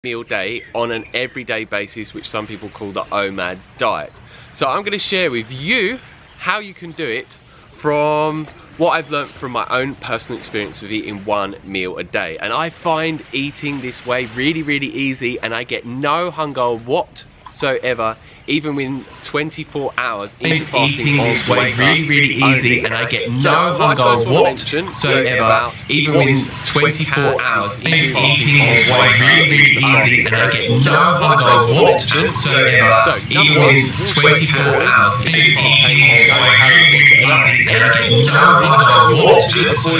meal day on an everyday basis, which some people call the OMAD diet. So I'm going to share with you how you can do it from what I've learned from my own personal experience of eating one meal a day. And I find eating this way really easy, and I get no hunger whatsoever, even within 24 hours into fasting on water really easy, and I get no hunger whatsoever, even within 24 hours into fasting on water really easy, and I get no hunger whatsoever, even within 24 hours into fasting on water really easy, and I get no hunger whatsoever,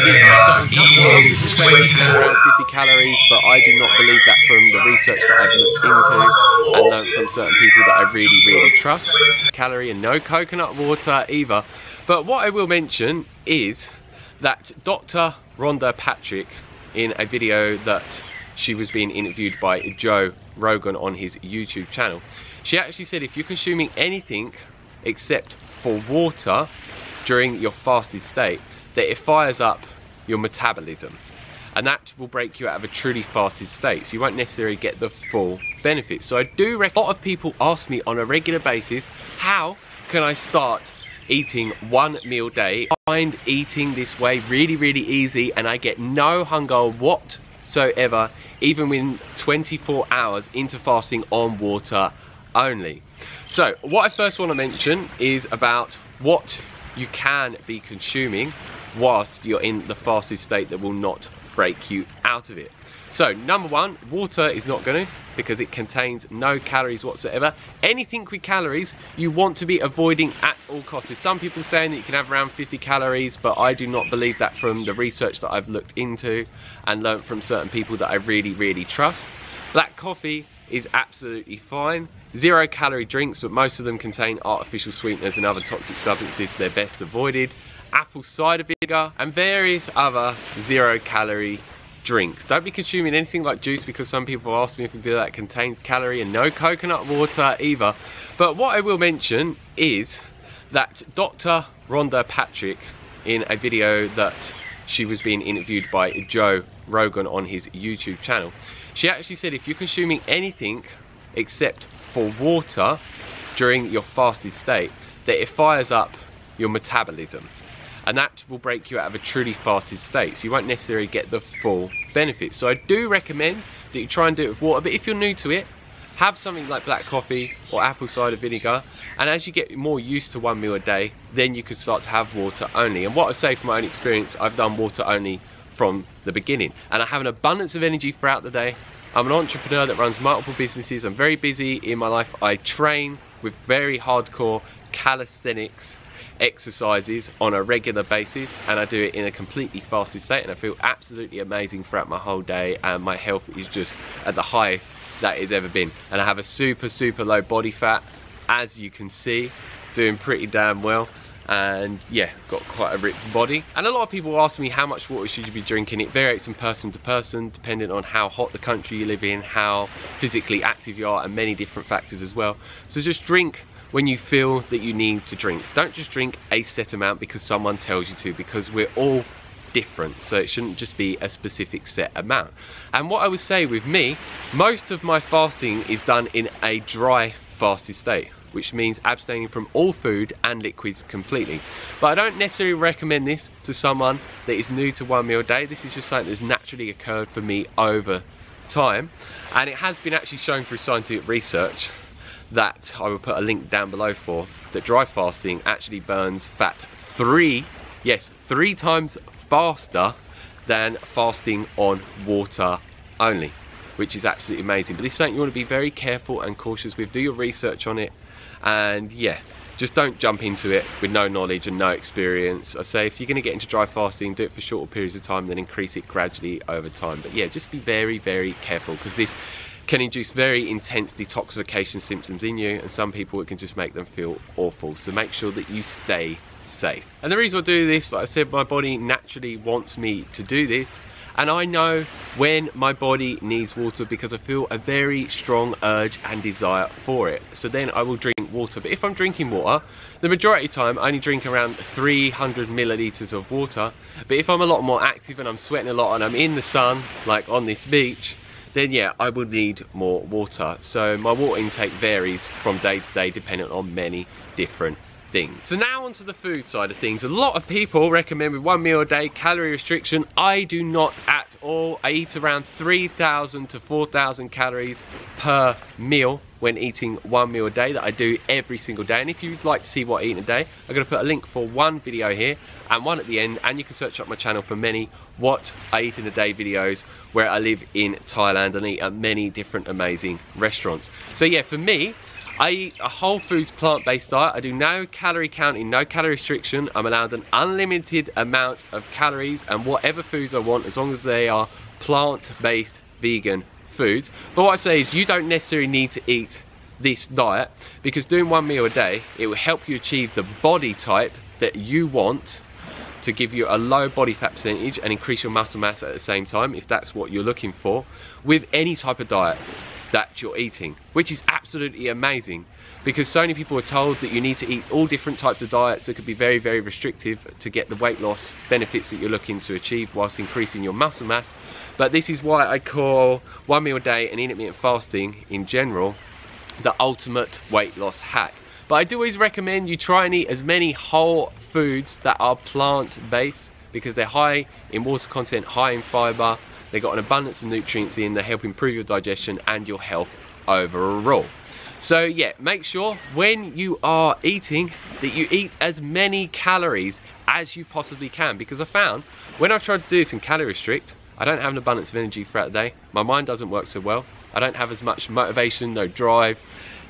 even within 24 50 calories, but I do not believe that from the research that I've looked into and learned from certain people that I really trust. Calorie and no coconut water either. But what I will mention is that Dr. Rhonda Patrick, in a video that she was being interviewed by Joe Rogan on his YouTube channel, she actually said if you're consuming anything except for water during your fasted state, that it fires up your metabolism, and that will break you out of a truly fasted state, so you won't necessarily get the full benefits. So I do reckon, a lot of people ask me on a regular basis, how can I start eating one meal a day? I find eating this way really easy, and I get no hunger whatsoever, even within 24 hours into fasting on water only. So what I first want to mention is about what you can be consuming whilst you're in the fasted state that will not break you out of it. So number one, water is not going to, because it contains no calories whatsoever. Anything with calories you want to be avoiding at all costs. There's some people saying that you can have around 50 calories, but I do not believe that from the research that I've looked into and learned from certain people that I really trust. Black coffee is absolutely fine. 0 calorie drinks, but most of them contain artificial sweeteners and other toxic substances, so they're best avoided. Apple cider vinegar and various other 0 calorie drinks. Don't be consuming anything like juice, because some people ask me if we do that, contains calorie, and no coconut water either. But what I will mention is that Dr. Rhonda Patrick, in a video that she was being interviewed by Joe Rogan on his YouTube channel, she actually said if you're consuming anything except for water during your fasted state, that it fires up your metabolism, and that will break you out of a truly fasted state, so you won't necessarily get the full benefits. So I do recommend that you try and do it with water, but if you're new to it, have something like black coffee or apple cider vinegar, and as you get more used to one meal a day, then you can start to have water only. And what I say from my own experience, I've done water only from the beginning, and I have an abundance of energy throughout the day. I'm an entrepreneur that runs multiple businesses. I'm very busy in my life. I train with very hardcore calisthenics exercises on a regular basis, and I do it in a completely fasted state, and I feel absolutely amazing throughout my whole day, and my health is just at the highest that it's ever been. And I have a super low body fat, as you can see, doing pretty damn well. And yeah, got quite a ripped body. And a lot of people ask me how much water should you be drinking. It varies from person to person, depending on how hot the country you live in, how physically active you are, and many different factors as well. So just drink when you feel that you need to drink. Don't just drink a set amount because someone tells you to, because we're all different, so it shouldn't just be a specific set amount. And what I would say with me, most of my fasting is done in a dry fasted state, which means abstaining from all food and liquids completely. But I don't necessarily recommend this to someone that is new to one meal a day. This is just something that's naturally occurred for me over time, and it has been actually shown through scientific research that I will put a link down below for, that dry fasting actually burns fat 3 times faster than fasting on water only, which is absolutely amazing. But this is something you want to be very careful and cautious with. Do your research on it, and yeah, just don't jump into it with no knowledge and no experience. I say if you're going to get into dry fasting, do it for shorter periods of time, then increase it gradually over time. But yeah, just be very careful, because this can induce very intense detoxification symptoms in you, and some people it can just make them feel awful. So make sure that you stay safe. And the reason I do this, like I said, my body naturally wants me to do this, and I know when my body needs water because I feel a very strong urge and desire for it. So then I will drink water. But if I'm drinking water, the majority of the time I only drink around 300 milliliters of water. But if I'm a lot more active and I'm sweating a lot and I'm in the sun, like on this beach, then yeah, I will need more water. So my water intake varies from day to day depending on many different things. So now onto the food side of things. A lot of people recommend with 1 meal a day calorie restriction. I do not at all. I eat around 3,000 to 4,000 calories per meal when eating 1 meal a day, that I do every single day. And if you'd like to see what I eat in a day, I'm going to put a link for one video here and one at the end, and you can search up my channel for many what I eat in a day videos where I live in Thailand and eat at many different amazing restaurants. So yeah, for me, I eat a whole foods plant-based diet. I do no calorie counting, no calorie restriction. I'm allowed an unlimited amount of calories and whatever foods I want, as long as they are plant-based vegan foods. But what I say is you don't necessarily need to eat this diet, because doing 1 meal a day, it will help you achieve the body type that you want, to give you a low body fat percentage and increase your muscle mass at the same time, if that's what you're looking for, with any type of diet that you're eating, which is absolutely amazing, because so many people are told that you need to eat all different types of diets that could be very, very restrictive to get the weight loss benefits that you're looking to achieve whilst increasing your muscle mass. But this is why I call 1 meal a day and intermittent fasting in general the ultimate weight loss hack. But I do always recommend you try and eat as many whole foods that are plant-based, because they're high in water content, high in fibre, they've got an abundance of nutrients in, they help improve your digestion and your health overall. So yeah, make sure when you are eating that you eat as many calories as you possibly can, because I found when I've tried to do this and calorie restrict, I don't have an abundance of energy throughout the day, my mind doesn't work so well, I don't have as much motivation, no drive.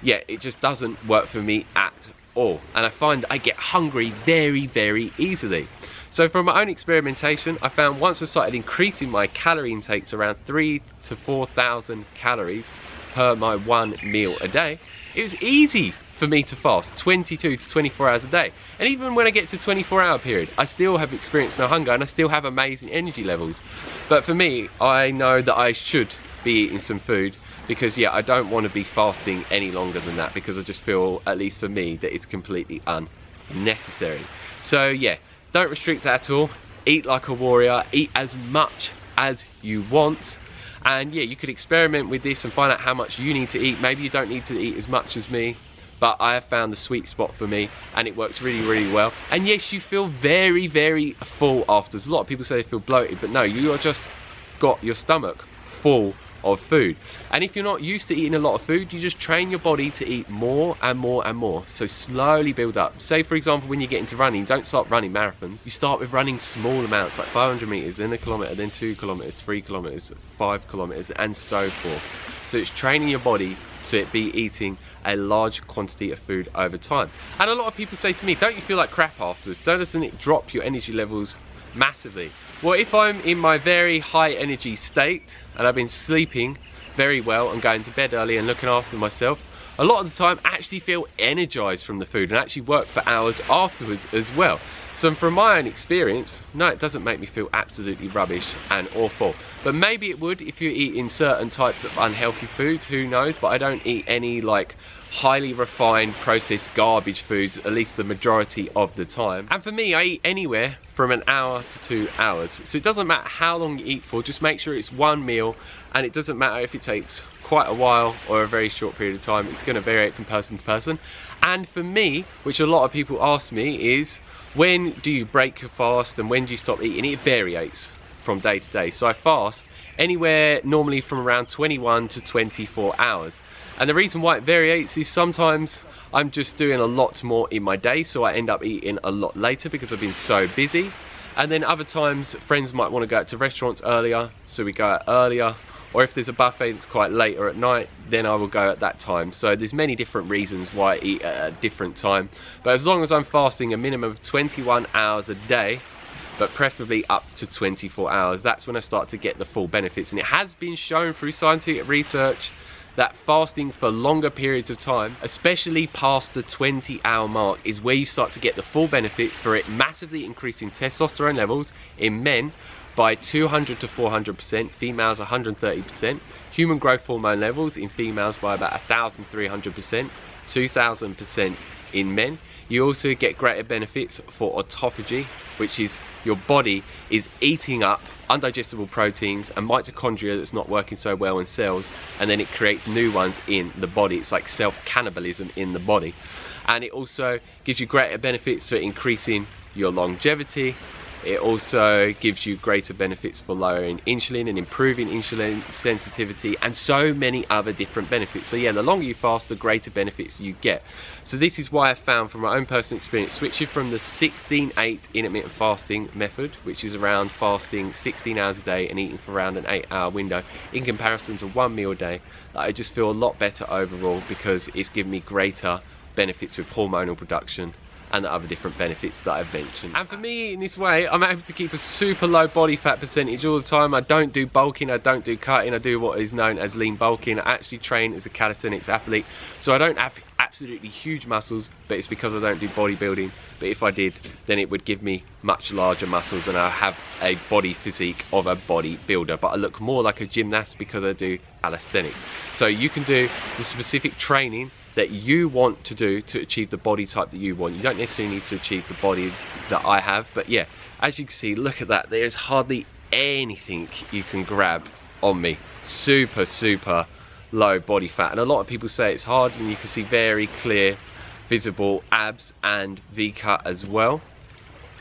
Yeah, it just doesn't work for me at all, and I find that I get hungry very, very easily. So from my own experimentation, I found once I started increasing my calorie intake to around 3,000 to 4,000 calories per my 1 meal a day, it was easy for me to fast 22 to 24 hours a day. And even when I get to 24-hour period, I still have experienced no hunger and I still have amazing energy levels. But for me, I know that I should be eating some food, because yeah, I don't want to be fasting any longer than that, because I just feel, at least for me, that it's completely unnecessary. So yeah, don't restrict at all, eat like a warrior, eat as much as you want, and yeah, you could experiment with this and find out how much you need to eat. Maybe you don't need to eat as much as me, but I have found the sweet spot for me and it works really, really well. And yes, you feel very, very full afterwards. A lot of people say they feel bloated, but no, you are just got your stomach full of food. And if you're not used to eating a lot of food, you just train your body to eat more and more and more. So slowly build up. Say for example, when you get into running, don't start running marathons. You start with running small amounts, like 500 meters, then a kilometer, then 2 kilometers, 3 kilometers, 5 kilometers, and so forth. So it's training your body so it be eating a large quantity of food over time. And a lot of people say to me, don't you feel like crap afterwards? Doesn't it drop your energy levels massively? Well, if I'm in my very high energy state and I've been sleeping very well and going to bed early and looking after myself, a lot of the time I actually feel energized from the food and actually work for hours afterwards as well. So from my own experience, no, it doesn't make me feel absolutely rubbish and awful. But maybe it would if you're eating certain types of unhealthy foods, who knows? But I don't eat any like highly refined processed garbage foods, at least the majority of the time. And for me, I eat anywhere from an hour to 2 hours. So it doesn't matter how long you eat for, just make sure it's one meal, and it doesn't matter if it takes quite a while or a very short period of time. It's going to vary from person to person. And for me, which a lot of people ask me, is when do you break your fast and when do you stop eating? It varies from day to day. So I fast anywhere normally from around 21 to 24 hours. And the reason why it varies is sometimes I'm just doing a lot more in my day, so I end up eating a lot later because I've been so busy. And then other times friends might want to go out to restaurants earlier, so we go out earlier. Or if there's a buffet that's quite late or at night, then I will go at that time. So there's many different reasons why I eat at a different time. But as long as I'm fasting a minimum of 21 hours a day, but preferably up to 24 hours, that's when I start to get the full benefits. And it has been shown through scientific research that fasting for longer periods of time, especially past the 20-hour mark, is where you start to get the full benefits for it massively increasing testosterone levels in men by 200 to 400%, females 130%, human growth hormone levels in females by about 1,300%, 2,000% in men, You also get greater benefits for autophagy, which is your body is eating up undigestible proteins and mitochondria that's not working so well in cells, and then it creates new ones in the body. It's like self-cannibalism in the body. And it also gives you greater benefits for increasing your longevity. It also gives you greater benefits for lowering insulin and improving insulin sensitivity, and so many other different benefits. So yeah, the longer you fast, the greater benefits you get. So this is why I found from my own personal experience, switching from the 16-8 intermittent fasting method, which is around fasting 16 hours a day and eating for around an 8-hour window, in comparison to 1 meal a day, that I just feel a lot better overall, because it's given me greater benefits with hormonal production and the other different benefits that I've mentioned. And for me, in this way, I'm able to keep a super low body fat percentage all the time. I don't do bulking, I don't do cutting, I do what is known as lean bulking. I actually train as a calisthenics athlete, so I don't have absolutely huge muscles, but it's because I don't do bodybuilding. But if I did, then it would give me much larger muscles, and I have a body physique of a bodybuilder, but I look more like a gymnast because I do calisthenics. So you can do the specific training that you want to do to achieve the body type that you want. You don't necessarily need to achieve the body that I have, but yeah, as you can see, look at that, there's hardly anything you can grab on me. Super, super low body fat. And a lot of people say it's hard, and you can see very clear, visible abs and V-cut as well.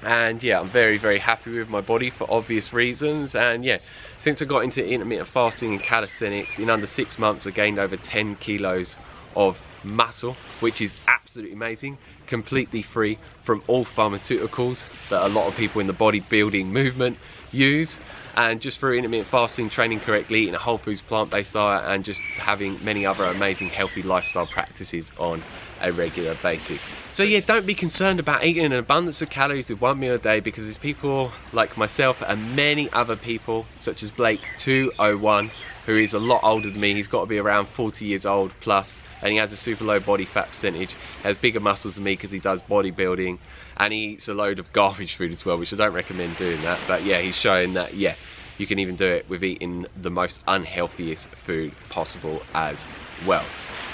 And yeah, I'm very, very happy with my body for obvious reasons. And yeah, since I got into intermittent fasting and calisthenics, in under 6 months I gained over 10 kilos of muscle, which is absolutely amazing, completely free from all pharmaceuticals that a lot of people in the bodybuilding movement use. And just through intermittent fasting, training correctly, eating a whole foods plant-based diet, and just having many other amazing healthy lifestyle practices on a regular basis. So yeah, don't be concerned about eating an abundance of calories with 1 meal a day, because there's people like myself and many other people, such as Blake 201, who is a lot older than me. He's got to be around 40 years old plus, and he has a super low body fat percentage, has bigger muscles than me because he does bodybuilding, and he eats a load of garbage food as well, which I don't recommend doing that. But yeah, he's showing that yeah, you can even do it with eating the most unhealthiest food possible as well.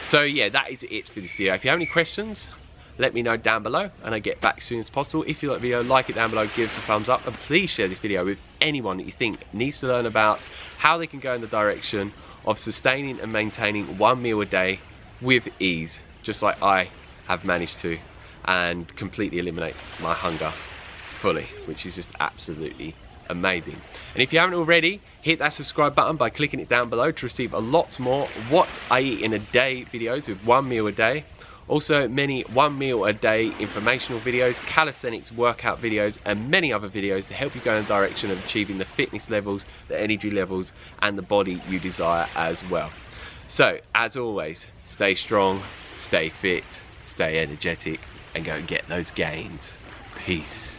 So yeah, that is it for this video. If you have any questions, let me know down below, and I'll get back as soon as possible. If you like the video, like it down below, give us a thumbs up, and please share this video with anyone that you think needs to learn about how they can go in the direction of sustaining and maintaining 1 meal a day with ease, just like I have managed to, and completely eliminate my hunger fully, which is just absolutely amazing. And if you haven't already, hit that subscribe button by clicking it down below to receive a lot more what I eat in a day videos with 1 meal a day. Also many 1 meal a day informational videos, calisthenics workout videos, and many other videos to help you go in the direction of achieving the fitness levels, the energy levels, and the body you desire as well. So as always, stay strong, stay fit, stay energetic, and go and get those gains. Peace.